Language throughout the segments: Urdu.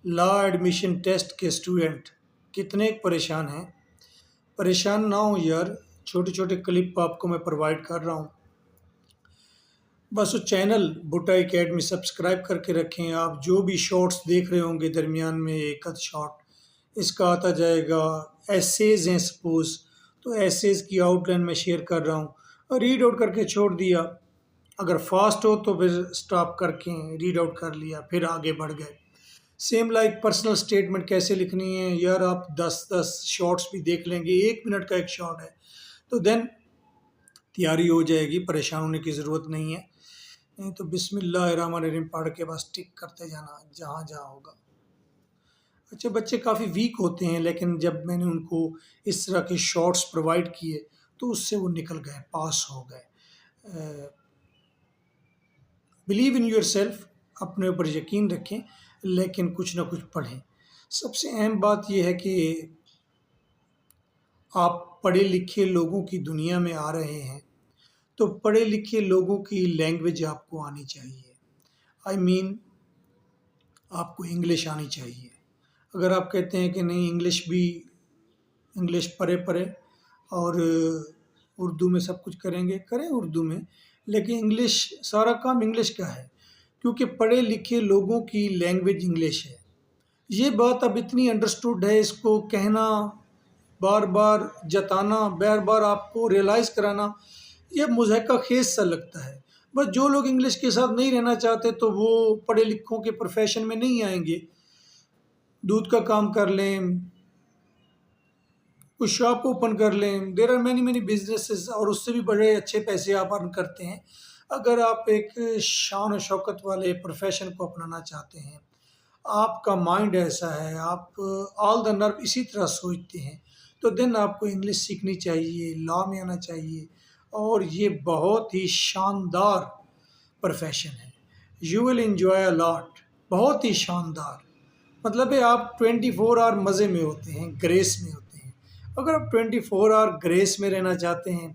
لا ایڈمیشن ٹیسٹ کے اسٹوڈنٹ کتنے پریشان ہیں؟ پریشان نہ ہوں یار، چھوٹے چھوٹے کلپ آپ کو میں پرووائڈ کر رہا ہوں۔ بس وہ چینل بھٹا اکیڈمی سبسکرائب کر کے رکھیں۔ آپ جو بھی شارٹس دیکھ رہے ہوں گے درمیان میں ایک آدھ شارٹ اس کا آتا جائے گا۔ ایسیز ہیں سپوز، تو ایسیز کی آؤٹ لائن میں شیئر کر رہا ہوں اور ریڈ آؤٹ کر کے چھوڑ دیا۔ اگر فاسٹ ہو تو پھر سٹاپ کر کے ریڈ آؤٹ کر لیا، پھر آگے بڑھ گئے۔ سیم لائک پرسنل اسٹیٹمنٹ کیسے لکھنی ہے یار، آپ 10 شارٹس بھی دیکھ لیں گے، 1 منٹ کا ایک شارٹ ہے تو دین تیاری ہو جائے گی، پریشان ہونے کی ضرورت نہیں ہے۔ نہیں تو بسم اللہ الرحمن الرحیم پڑھ کے بس ٹک کرتے جانا جہاں جہاں ہوگا۔ اچھا، بچے کافی ویک ہوتے ہیں، لیکن جب میں نے ان کو اس طرح کے شارٹس پرووائڈ کیے تو اس سے وہ نکل گئے، پاس ہو گئے۔ بلیو ان یور سیلف، اپنے اوپر یقین رکھیں، لیکن کچھ نہ کچھ پڑھیں۔ سب سے اہم بات یہ ہے کہ آپ پڑھے لکھے لوگوں کی دنیا میں آ رہے ہیں تو پڑھے لکھے لوگوں کی لینگویج آپ کو آنی چاہیے۔ آئی مین آپ کو انگلش آنی چاہیے۔ اگر آپ کہتے ہیں کہ نہیں انگلش پڑھے اور اردو میں سب کچھ کریں گے، کریں اردو میں، لیکن انگلش، سارا کام انگلش کا ہے، کیونکہ پڑھے لکھے لوگوں کی لینگویج انگلش ہے۔ یہ بات اب اتنی انڈرسٹوڈ ہے، اس کو کہنا، بار بار جتانا، بار بار آپ کو ریئلائز کرانا، یہ مضحکہ خیز سا لگتا ہے۔ بس جو لوگ انگلش کے ساتھ نہیں رہنا چاہتے تو وہ پڑھے لکھوں کے پروفیشن میں نہیں آئیں گے۔ دودھ کا کام کر لیں، کچھ شاپ اوپن کر لیں، دیر آر مینی بزنسز، اور اس سے بھی بڑے اچھے پیسے آپ ارن کرتے ہیں۔ اگر آپ ایک شان و شوکت والے پروفیشن کو اپنانا چاہتے ہیں، آپ کا مائنڈ ایسا ہے، آپ آل دا نرو اسی طرح سوچتے ہیں، تو دین آپ کو انگلش سیکھنی چاہیے، لا میں آنا چاہیے، اور یہ بہت ہی شاندار پروفیشن ہے۔ یو ول انجوائے اے لاٹ، بہت ہی شاندار۔ مطلب ہے آپ 24 آور مزے میں ہوتے ہیں، گریس میں ہوتے ہیں۔ اگر آپ 24 آور گریس میں رہنا چاہتے ہیں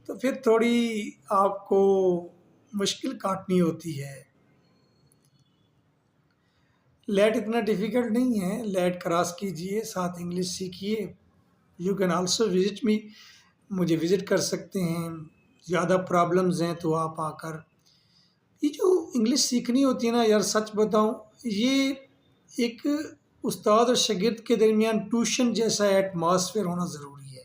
تو پھر تھوڑی آپ کو مشکل کاٹنی ہوتی ہے۔ لیٹ اتنا ڈیفیکلٹ نہیں ہے، لیٹ کراس کیجئے، ساتھ انگلش سیکھیے۔ You can also visit me, مجھے وزٹ کر سکتے ہیں۔ زیادہ پرابلمز ہیں تو آپ آ کر، یہ جو انگلش سیکھنی ہوتی ہے نا یار، سچ بتاؤں، یہ ایک استاد اور شاگرد کے درمیان ٹیوشن جیسا ایٹماسفیئر ہونا ضروری ہے،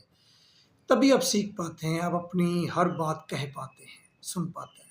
تبھی آپ سیکھ پاتے ہیں، آپ اپنی ہر بات کہہ پاتے ہیں، سن پاتے ہیں۔